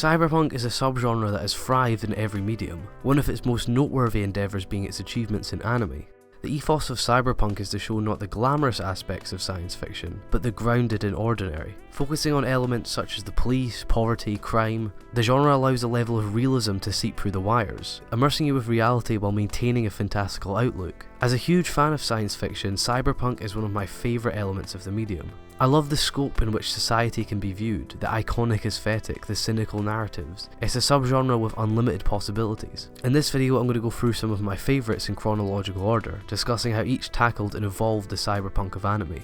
Cyberpunk is a subgenre that has thrived in every medium, one of its most noteworthy endeavours being its achievements in anime. The ethos of Cyberpunk is to show not the glamorous aspects of science fiction, but the grounded and ordinary. Focusing on elements such as the police, poverty, crime, the genre allows a level of realism to seep through the wires, immersing you with reality while maintaining a fantastical outlook. As a huge fan of science fiction, Cyberpunk is one of my favourite elements of the medium. I love the scope in which society can be viewed, the iconic aesthetic, the cynical narratives. It's a subgenre with unlimited possibilities. In this video I'm going to go through some of my favourites in chronological order, discussing how each tackled and evolved the cyberpunk of anime.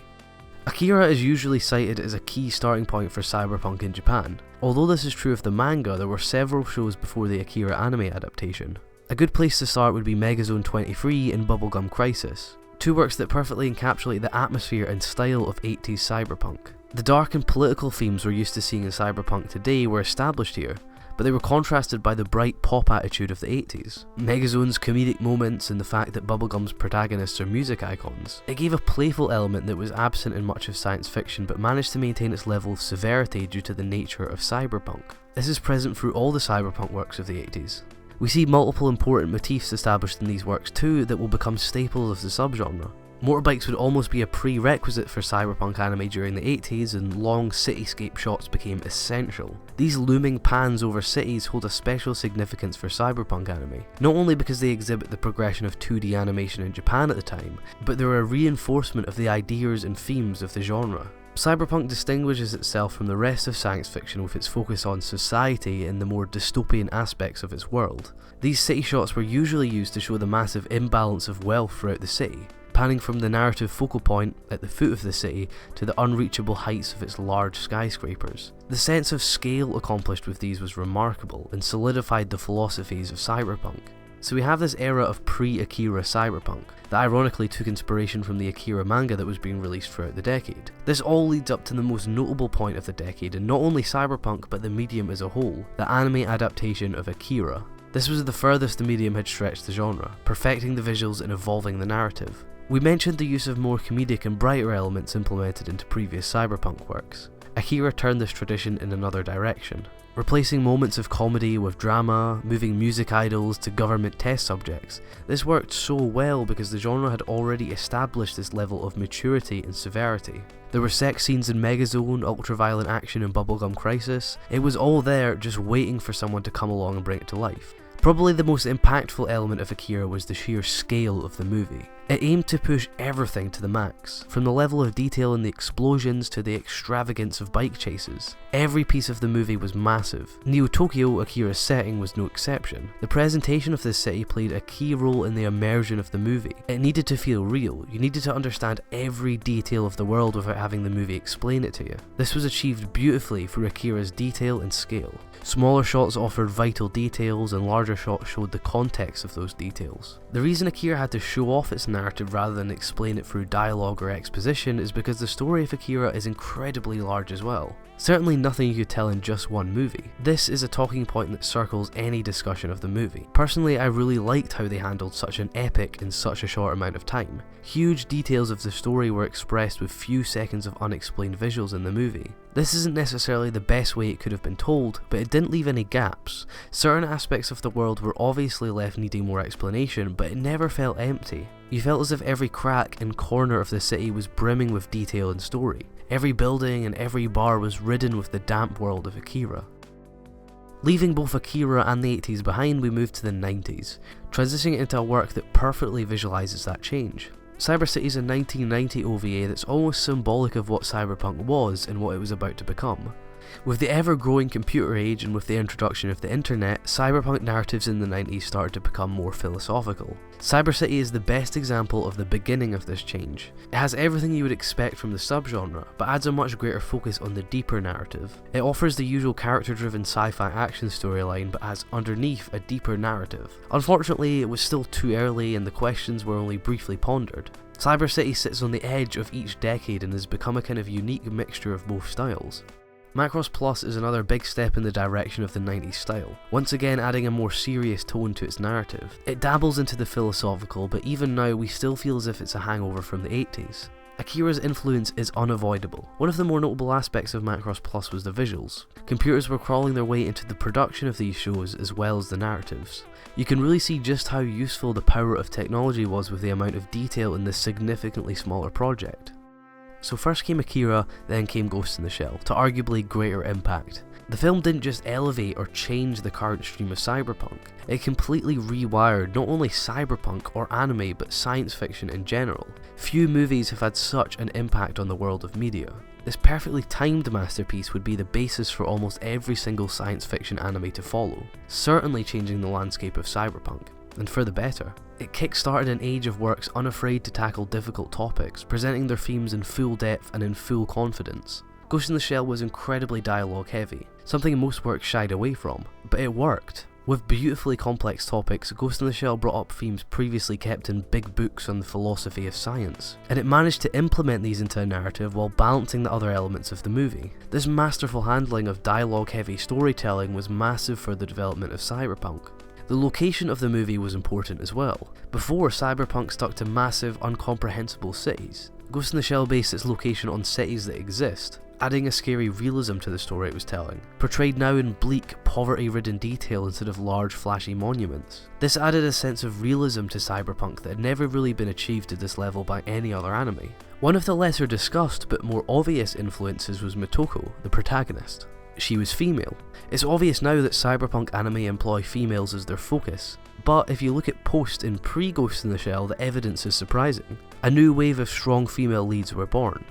Akira is usually cited as a key starting point for cyberpunk in Japan. Although this is true of the manga, there were several shows before the Akira anime adaptation. A good place to start would be Megazone 23 and Bubblegum Crisis. Two works that perfectly encapsulate the atmosphere and style of 80s cyberpunk. The dark and political themes we're used to seeing in cyberpunk today were established here, but they were contrasted by the bright pop attitude of the 80s. Megazone's comedic moments and the fact that Bubblegum's protagonists are music icons. It gave a playful element that was absent in much of science fiction but managed to maintain its level of severity due to the nature of cyberpunk. This is present through all the cyberpunk works of the 80s. We see multiple important motifs established in these works too that will become staples of the subgenre. Motorbikes would almost be a prerequisite for cyberpunk anime during the 80s, and long cityscape shots became essential. These looming pans over cities hold a special significance for cyberpunk anime, not only because they exhibit the progression of 2D animation in Japan at the time, but they're a reinforcement of the ideas and themes of the genre. Cyberpunk distinguishes itself from the rest of science fiction with its focus on society and the more dystopian aspects of its world. These city shots were usually used to show the massive imbalance of wealth throughout the city, panning from the narrative focal point at the foot of the city to the unreachable heights of its large skyscrapers. The sense of scale accomplished with these was remarkable and solidified the philosophies of cyberpunk. So we have this era of pre-Akira cyberpunk, that ironically took inspiration from the Akira manga that was being released throughout the decade. This all leads up to the most notable point of the decade in not only cyberpunk but the medium as a whole, the anime adaptation of Akira. This was the furthest the medium had stretched the genre, perfecting the visuals and evolving the narrative. We mentioned the use of more comedic and brighter elements implemented into previous cyberpunk works. Akira turned this tradition in another direction, replacing moments of comedy with drama, moving music idols to government test subjects. This worked so well because the genre had already established this level of maturity and severity. There were sex scenes in Megazone, ultra-violent action in Bubblegum Crisis. It was all there, just waiting for someone to come along and bring it to life. Probably the most impactful element of Akira was the sheer scale of the movie. It aimed to push everything to the max, from the level of detail in the explosions to the extravagance of bike chases. Every piece of the movie was massive. Neo-Tokyo, Akira's setting, was no exception. The presentation of this city played a key role in the immersion of the movie. It needed to feel real. You needed to understand every detail of the world without having the movie explain it to you. This was achieved beautifully through Akira's detail and scale. Smaller shots offered vital details and larger shots showed the context of those details. The reason Akira had to show off its narrative rather than explain it through dialogue or exposition is because the story of Akira is incredibly large as well. Certainly nothing you could tell in just one movie. This is a talking point that circles any discussion of the movie. Personally, I really liked how they handled such an epic in such a short amount of time. Huge details of the story were expressed with few seconds of unexplained visuals in the movie. This isn't necessarily the best way it could have been told, but it didn't leave any gaps. Certain aspects of the world were obviously left needing more explanation, but it never felt empty. You felt as if every crack and corner of the city was brimming with detail and story. Every building and every bar was ridden with the damp world of Akira. Leaving both Akira and the 80s behind, we moved to the 90s, transitioning into a work that perfectly visualises that change. Cyber City is a 1990 OVA that's almost symbolic of what cyberpunk was and what it was about to become. With the ever-growing computer age and with the introduction of the internet, cyberpunk narratives in the 90s started to become more philosophical. Cyber City is the best example of the beginning of this change. It has everything you would expect from the subgenre, but adds a much greater focus on the deeper narrative. It offers the usual character-driven sci-fi action storyline, but has underneath a deeper narrative. Unfortunately, it was still too early and the questions were only briefly pondered. Cyber City sits on the edge of each decade and has become a kind of unique mixture of both styles. Macross Plus is another big step in the direction of the 90s style, once again adding a more serious tone to its narrative. It dabbles into the philosophical, but even now we still feel as if it's a hangover from the 80s. Akira's influence is unavoidable. One of the more notable aspects of Macross Plus was the visuals. Computers were crawling their way into the production of these shows as well as the narratives. You can really see just how useful the power of technology was with the amount of detail in this significantly smaller project. So first came Akira, then came Ghost in the Shell, to arguably greater impact. The film didn't just elevate or change the current stream of cyberpunk, it completely rewired not only cyberpunk or anime but science fiction in general. Few movies have had such an impact on the world of media. This perfectly timed masterpiece would be the basis for almost every single science fiction anime to follow, certainly changing the landscape of cyberpunk, and for the better. It kick-started an age of works unafraid to tackle difficult topics, presenting their themes in full depth and in full confidence. Ghost in the Shell was incredibly dialogue heavy, something most works shied away from, but it worked. With beautifully complex topics, Ghost in the Shell brought up themes previously kept in big books on the philosophy of science, and it managed to implement these into a narrative while balancing the other elements of the movie. This masterful handling of dialogue-heavy storytelling was massive for the development of cyberpunk. The location of the movie was important as well. Before, cyberpunk stuck to massive, incomprehensible cities. Ghost in the Shell based its location on cities that exist, adding a scary realism to the story it was telling, portrayed now in bleak, poverty-ridden detail instead of large, flashy monuments. This added a sense of realism to cyberpunk that had never really been achieved at this level by any other anime. One of the lesser discussed but more obvious influences was Motoko, the protagonist. She was female. It's obvious now that cyberpunk anime employ females as their focus, but if you look at post and pre-Ghost in the Shell, the evidence is surprising. A new wave of strong female leads were born.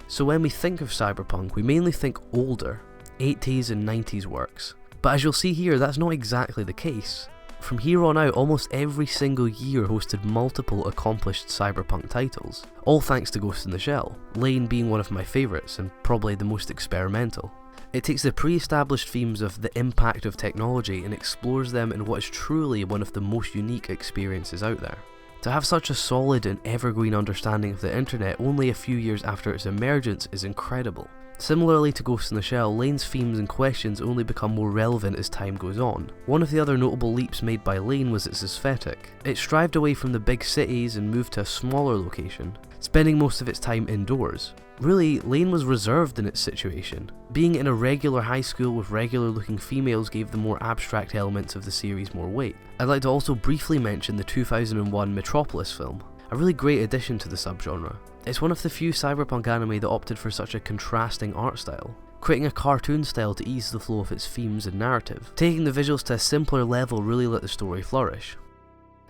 So when we think of cyberpunk, we mainly think older, 80s and 90s works. But as you'll see here, that's not exactly the case. From here on out, almost every single year hosted multiple accomplished cyberpunk titles, all thanks to Ghost in the Shell, Lain being one of my favourites and probably the most experimental. It takes the pre-established themes of the impact of technology and explores them in what is truly one of the most unique experiences out there. To have such a solid and evergreen understanding of the internet only a few years after its emergence is incredible. Similarly to Ghost in the Shell, Lain's themes and questions only become more relevant as time goes on. One of the other notable leaps made by Lain was its aesthetic. It strived away from the big cities and moved to a smaller location, spending most of its time indoors. Really, Lain was reserved in its situation. Being in a regular high school with regular looking females gave the more abstract elements of the series more weight. I'd like to also briefly mention the 2001 Metropolis film, a really great addition to the subgenre. It's one of the few cyberpunk anime that opted for such a contrasting art style, creating a cartoon style to ease the flow of its themes and narrative. Taking the visuals to a simpler level really let the story flourish.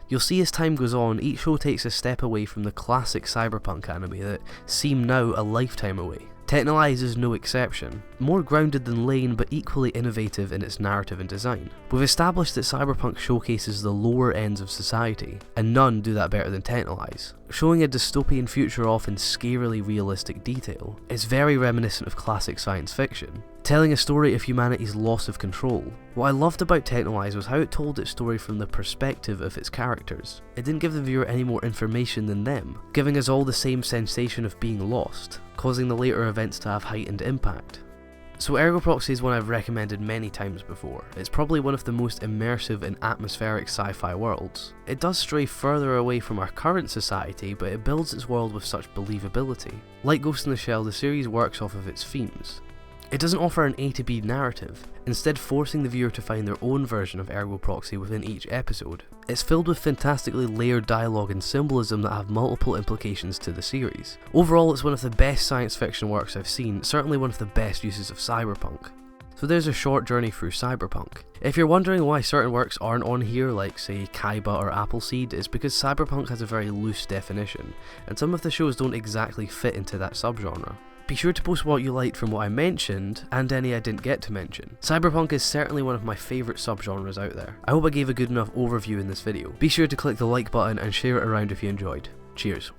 You'll see as time goes on, each show takes a step away from the classic cyberpunk anime that seem now a lifetime away. Texhnolyze is no exception, more grounded than Lain but equally innovative in its narrative and design. We've established that cyberpunk showcases the lower ends of society, and none do that better than Texhnolyze. Showing a dystopian future off in scarily realistic detail, it's very reminiscent of classic science fiction, telling a story of humanity's loss of control. What I loved about Texhnolyze was how it told its story from the perspective of its characters. It didn't give the viewer any more information than them, giving us all the same sensation of being lost, causing the later events to have heightened impact. So Ergo Proxy is one I've recommended many times before. It's probably one of the most immersive and atmospheric sci-fi worlds. It does stray further away from our current society, but it builds its world with such believability. Like Ghost in the Shell, the series works off of its themes. It doesn't offer an A to B narrative, instead forcing the viewer to find their own version of Ergo Proxy within each episode. It's filled with fantastically layered dialogue and symbolism that have multiple implications to the series. Overall, it's one of the best science fiction works I've seen, certainly one of the best uses of cyberpunk. So there's a short journey through cyberpunk. If you're wondering why certain works aren't on here, like say Kaiba or Appleseed, it's because cyberpunk has a very loose definition, and some of the shows don't exactly fit into that subgenre. Be sure to post what you liked from what I mentioned, and any I didn't get to mention. Cyberpunk is certainly one of my favourite subgenres out there. I hope I gave a good enough overview in this video. Be sure to click the like button and share it around if you enjoyed. Cheers.